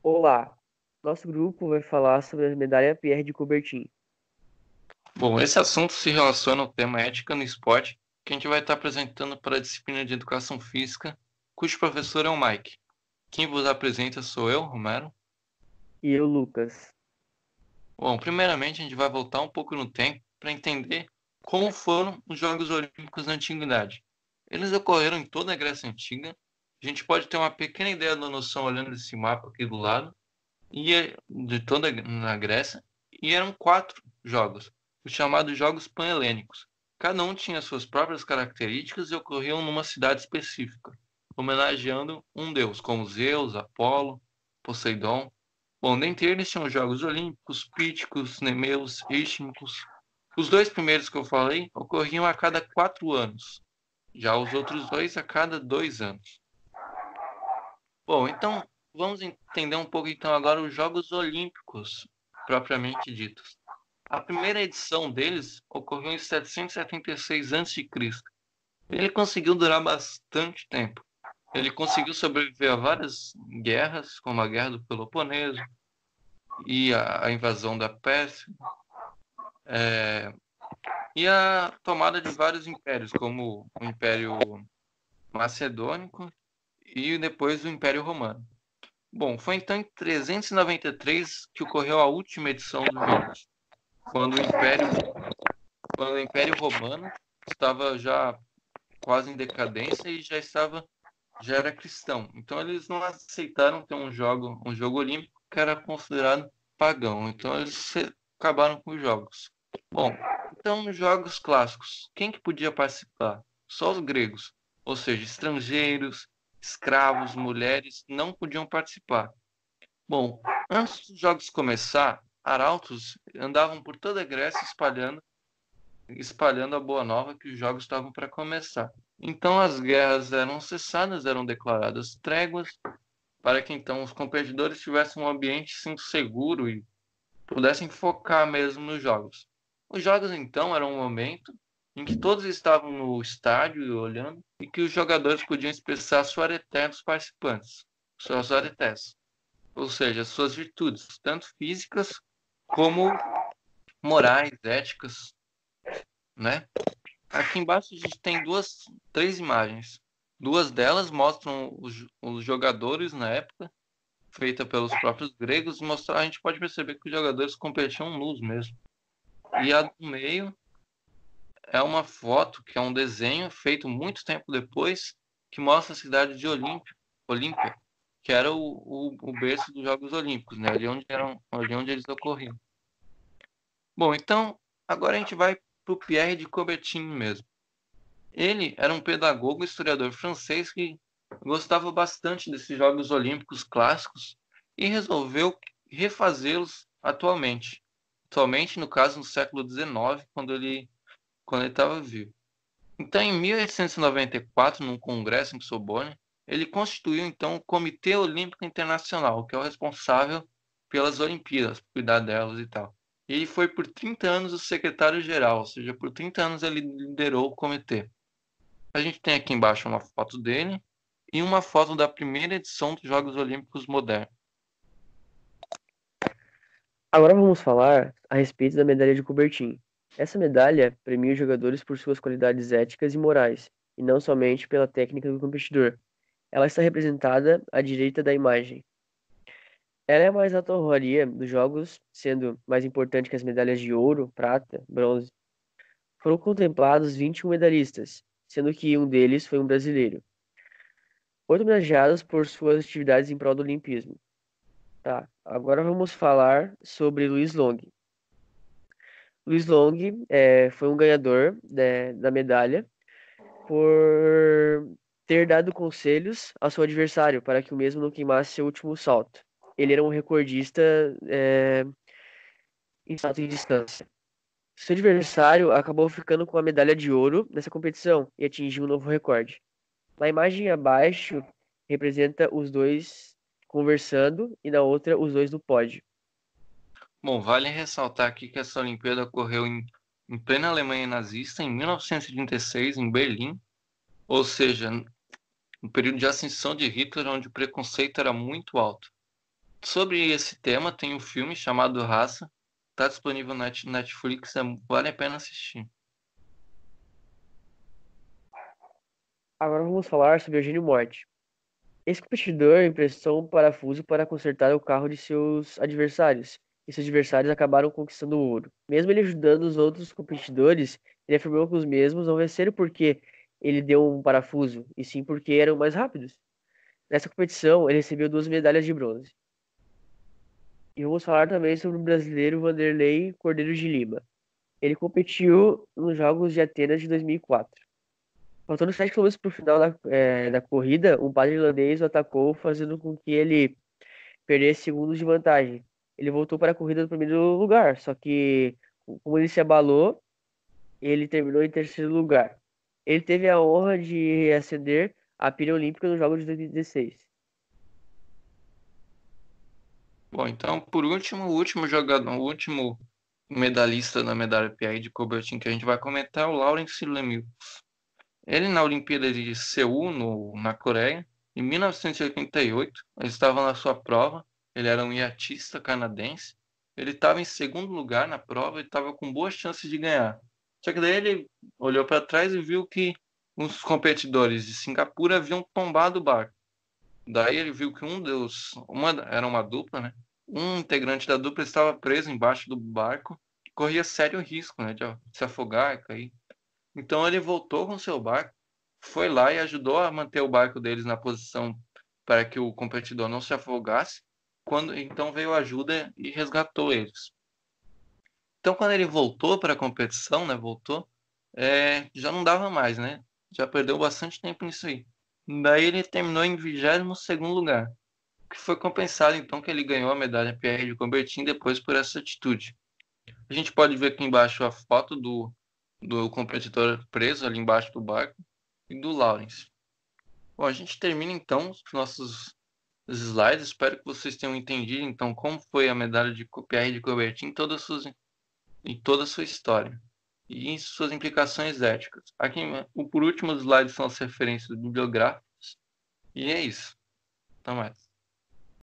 Olá, nosso grupo vai falar sobre a medalha Pierre de Coubertin. Bom, esse assunto se relaciona ao tema ética no esporte, que a gente vai estar apresentando para a disciplina de Educação Física, cujo professor é o Mike. Quem vos apresenta sou eu, Romero. E eu, Lucas. Bom, primeiramente a gente vai voltar um pouco no tempo para entender como foram os Jogos Olímpicos na Antiguidade. Eles ocorreram em toda a Grécia Antiga. A gente pode ter uma pequena ideia da noção olhando esse mapa aqui do lado, de toda na Grécia, e eram quatro jogos, os chamados Jogos Pan-Helênicos. Cada um tinha suas próprias características e ocorriam numa cidade específica, homenageando um deus, como Zeus, Apolo, Poseidon. Bom, dentre eles tinham os Jogos Olímpicos, Píticos, Nemeus, Istmicos. Os dois primeiros que eu falei ocorriam a cada 4 anos, já os outros dois a cada 2 anos. Bom, então vamos entender um pouco então agora os Jogos Olímpicos, propriamente ditos. A primeira edição deles ocorreu em 776 a.C. Ele conseguiu durar bastante tempo. Ele conseguiu sobreviver a várias guerras, como a Guerra do Peloponeso e a invasão da Pérsia, é, e a tomada de vários impérios, como o Império Macedônico e depois o Império Romano. Bom, foi então em 393 que ocorreu a última edição dos Jogos, quando o Império Romano estava já quase em decadência e já era cristão. Então eles não aceitaram ter um jogo olímpico que era considerado pagão. Então acabaram com os jogos. Bom, então nos jogos clássicos, quem que podia participar? Só os gregos, ou seja, estrangeiros, escravos, mulheres não podiam participar. Bom, antes dos jogos começar, arautos andavam por toda a Grécia espalhando a boa nova que os jogos estavam para começar. Então as guerras eram cessadas, eram declaradas tréguas, para que então os competidores tivessem um ambiente sim, seguro e pudessem focar mesmo nos jogos. Os jogos então eram um momento em que todos estavam no estádio olhando e que os jogadores podiam expressar sua areté dos participantes, suas aretés, ou seja, suas virtudes, tanto físicas como morais, éticas, né? Aqui embaixo a gente tem três imagens. Duas delas mostram os jogadores na época, feita pelos próprios gregos, e a gente pode perceber que os jogadores competiam nus mesmo. E a do meio é uma foto, que é um desenho feito muito tempo depois, que mostra a cidade de Olímpia, que era o berço dos Jogos Olímpicos, né? Ali onde eles ocorriam. Bom, então agora a gente vai para o Pierre de Coubertin mesmo. Ele era um pedagogo e historiador francês que gostava bastante desses Jogos Olímpicos clássicos e resolveu refazê-los atualmente. Atualmente, no caso, no século XIX, quando ele estava vivo. Então, em 1894, num congresso em Sorbonne, ele constituiu então o Comitê Olímpico Internacional, que é o responsável pelas Olimpíadas, por cuidar delas e tal. E ele foi por 30 anos o secretário-geral, ou seja, por 30 anos ele liderou o comitê. A gente tem aqui embaixo uma foto dele e uma foto da primeira edição dos Jogos Olímpicos modernos. Agora vamos falar a respeito da medalha de Coubertin. Essa medalha premia os jogadores por suas qualidades éticas e morais, e não somente pela técnica do competidor. Ela está representada à direita da imagem. Ela é a mais alta honraria dos jogos, sendo mais importante que as medalhas de ouro, prata, bronze. Foram contemplados 21 medalhistas, sendo que um deles foi um brasileiro. Oito homenageados por suas atividades em prol do olimpismo. Tá, agora vamos falar sobre Luiz Long. Luiz Long foi um ganhador, né, da medalha por ter dado conselhos ao seu adversário para que o mesmo não queimasse seu último salto. Ele era um recordista em salto em distância. Seu adversário acabou ficando com a medalha de ouro nessa competição e atingiu um novo recorde. Na imagem abaixo representa os dois conversando e na outra os dois no pódio. Bom, vale ressaltar aqui que essa Olimpíada ocorreu em plena Alemanha nazista, em 1936, em Berlim, ou seja, no período de ascensão de Hitler, onde o preconceito era muito alto. Sobre esse tema, tem um filme chamado Raça. Está disponível na Netflix, vale a pena assistir. Agora vamos falar sobre Eugênio Morte. Esse competidor emprestou um parafuso para consertar o carro de seus adversários, e seus adversários acabaram conquistando o ouro. Mesmo ele ajudando os outros competidores, ele afirmou que os mesmos não venceram porque ele deu um parafuso, e sim porque eram mais rápidos. Nessa competição, ele recebeu 2 medalhas de bronze. E vamos falar também sobre o brasileiro Vanderlei Cordeiro de Lima. Ele competiu nos Jogos de Atenas de 2004. Faltando 7 km para o final da corrida, um padre irlandês o atacou, fazendo com que ele perdesse segundos de vantagem. Ele voltou para a corrida no primeiro lugar, só que, como ele se abalou, ele terminou em terceiro lugar. Ele teve a honra de ascender à pilha olímpica nos Jogos de 2016. Bom, então, por último, o último jogador, o último medalhista da medalha Pierre de Coubertin que a gente vai comentar é o Laurence Lemieux. Ele, na Olimpíada de Seul, na Coreia, em 1988, ele estava na sua prova, ele era um iatista canadense, ele estava em segundo lugar na prova e estava com boas chances de ganhar. Só que daí ele olhou para trás e viu que os competidores de Singapura haviam tombado o barco. Daí ele viu que era uma dupla, né? Um integrante da dupla estava preso embaixo do barco, corria sério risco, né, de se afogar e cair. Então ele voltou com seu barco, foi lá e ajudou a manter o barco deles na posição para que o competidor não se afogasse. Quando então veio a ajuda e resgatou eles. Então quando ele voltou para a competição, né, já não dava mais, né? Já perdeu bastante tempo nisso aí. Daí ele terminou em 22º lugar, que foi compensado então que ele ganhou a medalha Pierre de Coubertin depois por essa atitude. A gente pode ver aqui embaixo a foto do competidor preso ali embaixo do barco e do Lawrence. Bom, a gente termina então os nossos slides. Espero que vocês tenham entendido então como foi a medalha de Pierre de Coubertin em toda a sua história e em suas implicações éticas. Aqui, por último, os slides são as referências bibliográficas. E é isso. Até mais.